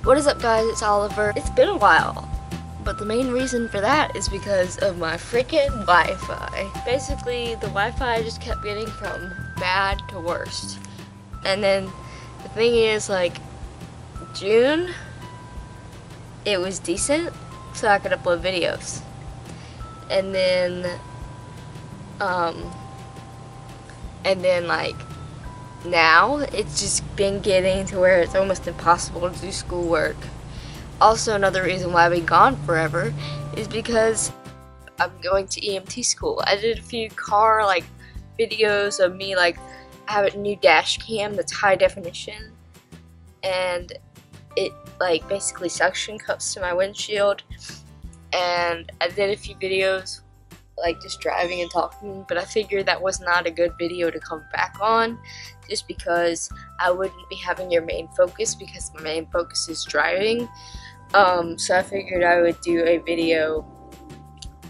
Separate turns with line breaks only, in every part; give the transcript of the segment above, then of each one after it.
What is up, guys? It's Oliver. It's been a while, but the main reason for that is because of my freaking Wi-Fi. Basically, the Wi-Fi just kept getting from bad to worst. And then the thing is, like, June, it was decent, so I could upload videos. And then like, now it's just been getting to where it's almost impossible to do schoolwork. Also, another reason why I've been gone forever is because I'm going to EMT school. I did a few car like videos of me, like I have a new dash cam that's high definition, and it like basically suction cups to my windshield. And I did a few videos like just driving and talking, but I figured that was not a good video to come back on, just because I wouldn't be having your main focus, because my main focus is driving. So I figured I would do a video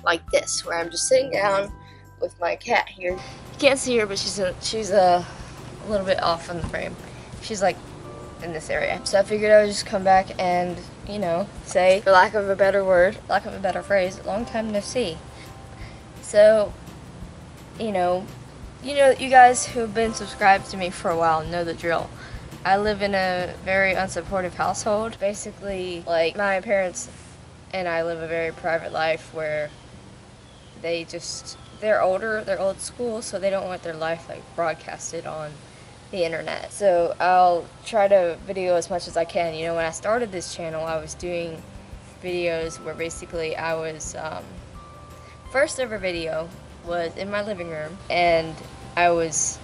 like this, where I'm just sitting down with my cat here. You can't see her, but she's a little bit off from the frame. She's like in this area. So I figured I would just come back and, you know, say, for lack of a better word, lack of a better phrase, long time no see. So, you guys who have been subscribed to me for a while know the drill. I live in a very unsupportive household. Basically, like, my parents and I live a very private life where they're older, they're old school, so they don't want their life like broadcasted on the internet. So I'll try to video as much as I can. You know, when I started this channel, I was doing videos where basically I was, first ever video was in my living room, and I was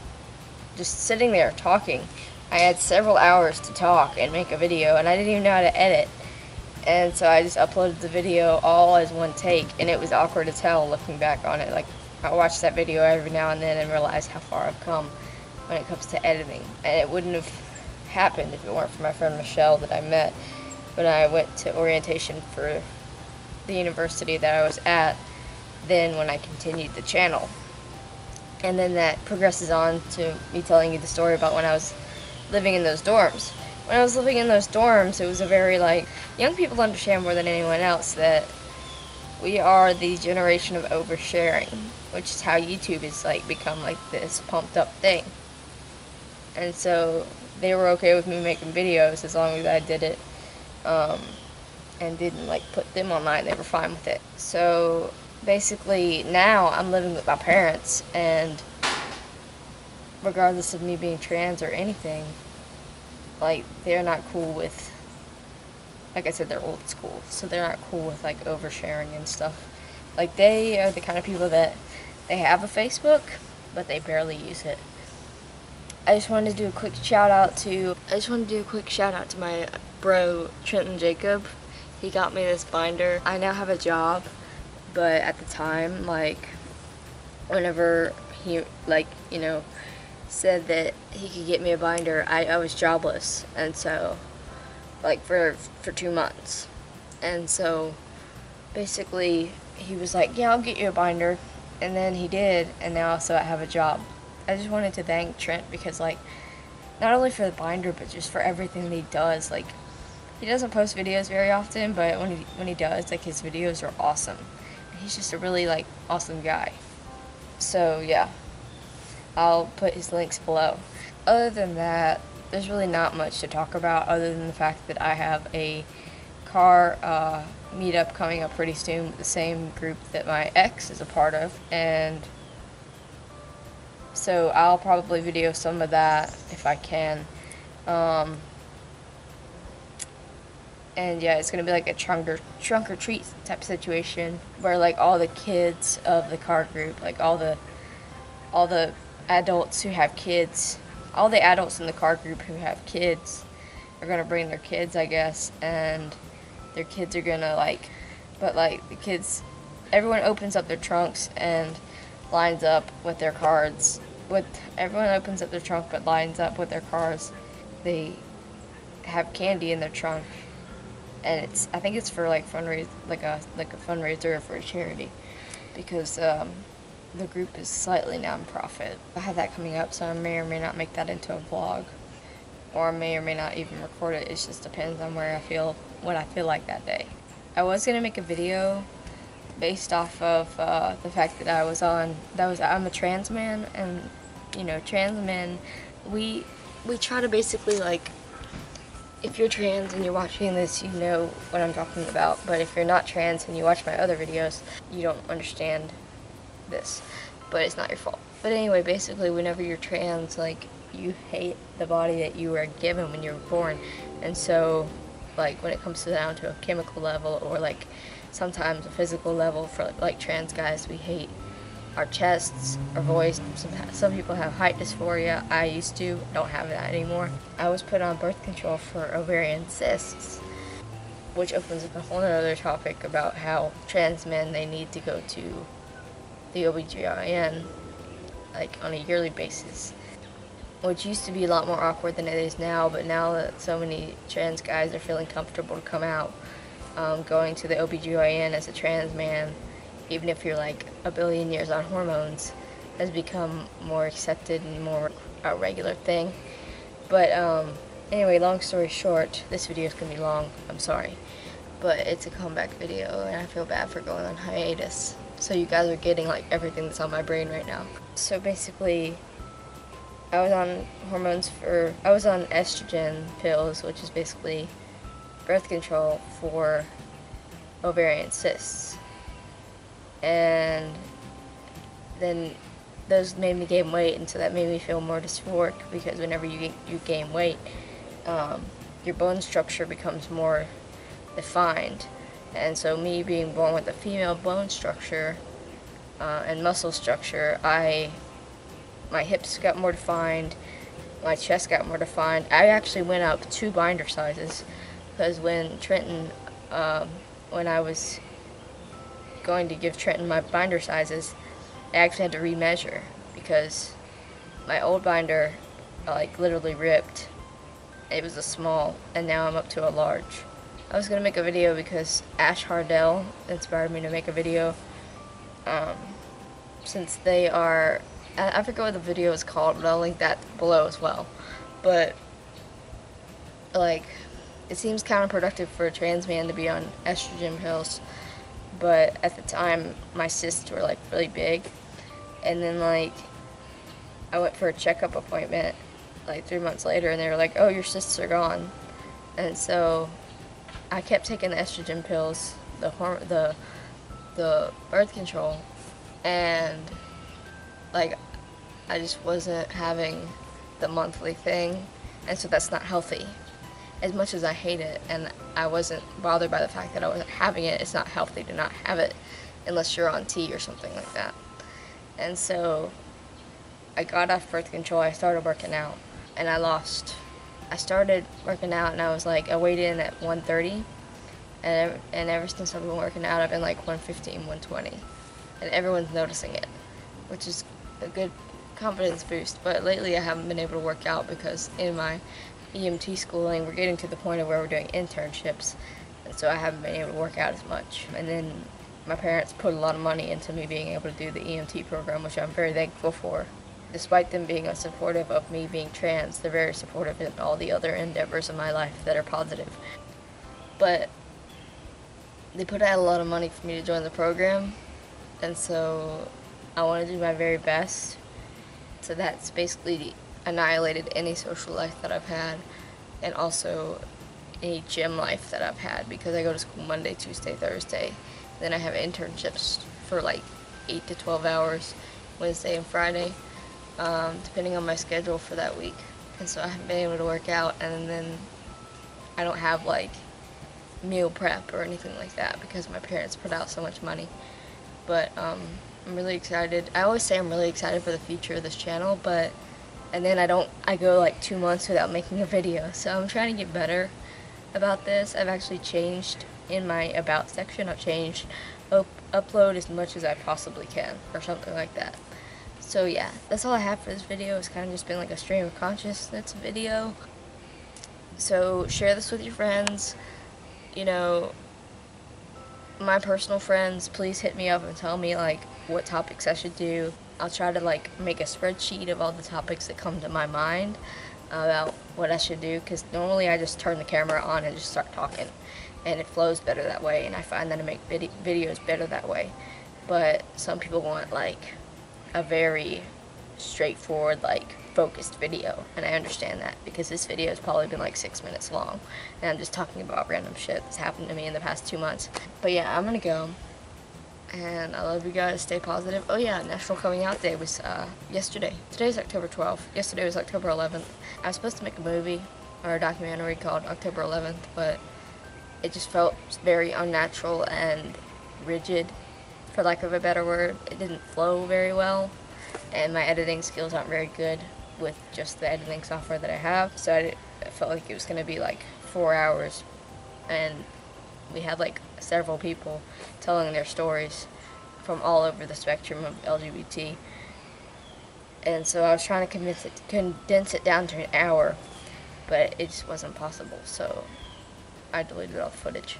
just sitting there talking. I had several hours to talk and make a video, and I didn't even know how to edit. And so I just uploaded the video all as one take, and it was awkward as hell looking back on it. Like, I watch that video every now and then and realize how far I've come when it comes to editing. And it wouldn't have happened if it weren't for my friend Michelle that I met when I went to orientation for the university that I was at, then when I continued the channel. And then that progresses on to me telling you the story about when I was living in those dorms. When I was living in those dorms, it was a very, like, young people understand more than anyone else that we are the generation of oversharing, which is how YouTube is like become like this pumped up thing. And so they were okay with me making videos as long as I did it and didn't like put them online. They were fine with it. So basically now I'm living with my parents, and regardless of me being trans or anything, like, they're not cool with, like I said, they're old school, so they're not cool with like oversharing and stuff. Like, they are the kind of people that they have a Facebook, but they barely use it. I just wanted to do a quick shout out to my bro Trent and Jacob. He got me this binder. I now have a job, but at the time, like, whenever he, like, you know, said that he could get me a binder, I was jobless, and so, like, for 2 months. And so basically he was like, yeah, I'll get you a binder, and then he did, and now also I have a job. I just wanted to thank Trent because, like, not only for the binder, but just for everything that he does. Like, he doesn't post videos very often, but when he does, like, his videos are awesome. He's just a really, like, awesome guy. So yeah, I'll put his links below. Other than that, there's really not much to talk about other than the fact that I have a car meetup coming up pretty soon with the same group that my ex is a part of, and so I'll probably video some of that if I can. And yeah, it's gonna be like a trunk or treat type situation where, like, all the kids of the car group, like all the adults who have kids, all the adults in the car group who have kids are gonna bring their kids, I guess, and their kids are gonna, like, but like the kids, everyone opens up their trunks and lines up with their cards. Everyone opens up their trunk but lines up with their cars. They have candy in their trunk, and I think it's for like like a fundraiser for a charity, because the group is slightly non-profit. I have that coming up, so I may or may not make that into a vlog. or I may or may not even record it. It just depends on what I feel like that day. I was gonna make a video based off of the fact that I'm a trans man, and you know, trans men, we try to basically, like, if you're trans and you're watching this, you know what I'm talking about, but if you're not trans and you watch my other videos, you don't understand this, but it's not your fault. But anyway, basically, whenever you're trans, like, you hate the body that you were given when you were born, and so, like, when it comes down to a chemical level, or like sometimes a physical level, for like trans guys, we hate our chests, our voice. Some people have height dysphoria. I used to, don't have that anymore. I was put on birth control for ovarian cysts, which opens up a whole other topic about how trans men, they need to go to the OBGYN like on a yearly basis, which used to be a lot more awkward than it is now, but now that so many trans guys are feeling comfortable to come out, going to the OBGYN as a trans man, even if you're like a billion years on hormones, has become more accepted and more a regular thing. But anyway, long story short, this video is going to be long, I'm sorry, but it's a comeback video and I feel bad for going on hiatus. So you guys are getting like everything that's on my brain right now. So basically, I was on estrogen pills, which is basically birth control for ovarian cysts. And then those made me gain weight, and so that made me feel more dysphoric, because whenever you gain weight, your bone structure becomes more defined. And so me being born with a female bone structure and muscle structure, my hips got more defined, my chest got more defined. I actually went up 2 binder sizes, because when I was going to give Trenton my binder sizes, I actually had to remeasure, because my old binder like literally ripped. It was a small, and now I'm up to a large. I was gonna make a video because Hardell inspired me to make a video, since they are, I forget what the video is called, but I'll link that below as well. But like, it seems counterproductive for a trans man to be on estrogen pills, but at the time my cysts were like really big, and then like I went for a checkup appointment like 3 months later, and they were like, oh, your cysts are gone. And so I kept taking the estrogen pills, the birth control, and like I just wasn't having the monthly thing, and so that's not healthy. As much as I hate it, and I wasn't bothered by the fact that I wasn't having it, it's not healthy to not have it unless you're on tea or something like that. And so I got off birth control, I started working out, and I started working out, and I weighed in at 130, and ever since I've been working out, I've been like 115, 120, and everyone's noticing it, which is a good confidence boost. But lately I haven't been able to work out because in my EMT schooling, we're getting to the point of where we're doing internships, and so I haven't been able to work out as much. And then my parents put a lot of money into me being able to do the EMT program, which I'm very thankful for. Despite them being supportive of me being trans, they're very supportive in all the other endeavors in my life that are positive. But they put out a lot of money for me to join the program, and so I want to do my very best. So that's basically annihilated any social life that I've had, and also any gym life that I've had, because I go to school Monday, Tuesday, Thursday. Then I have internships for like 8 to 12 hours, Wednesday and Friday, depending on my schedule for that week. And so I haven't been able to work out, and then I don't have like meal prep or anything like that because my parents put out so much money. But I'm really excited. I always say I'm really excited for the future of this channel, and then I go like 2 months without making a video. So I'm trying to get better about this. I've actually changed in my about section. I've changed upload as much as I possibly can, or something like that. So yeah, that's all I have for this video. It's kind of just been like a stream of consciousness video. So share this with your friends. You know, my personal friends, please hit me up and tell me like what topics I should do. I'll try to like make a spreadsheet of all the topics that come to my mind, about what I should do, because normally I just turn the camera on and just start talking, and it flows better that way, and I find that I make videos better that way. But some people want like a very straightforward, like focused video, and I understand that, because this video has probably been like 6 minutes long, and I'm just talking about random shit that's happened to me in the past 2 months. But yeah, I'm gonna go, and I love you guys. Stay positive. Oh yeah, National Coming Out Day was yesterday. Today's October 12th. Yesterday was October 11th. I was supposed to make a movie or a documentary called October 11th, but it just felt very unnatural and rigid, for lack of a better word. It didn't flow very well, and my editing skills aren't very good with just the editing software that I have, so I felt like it was going to be like 4 hours, and we had like several people telling their stories from all over the spectrum of LGBT, and so I was trying to condense it down to an hour, but it just wasn't possible, so I deleted all the footage.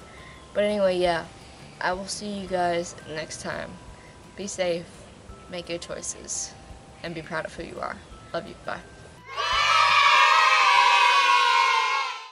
But anyway, yeah, I will see you guys next time. Be safe, make good choices, and be proud of who you are. Love you, bye.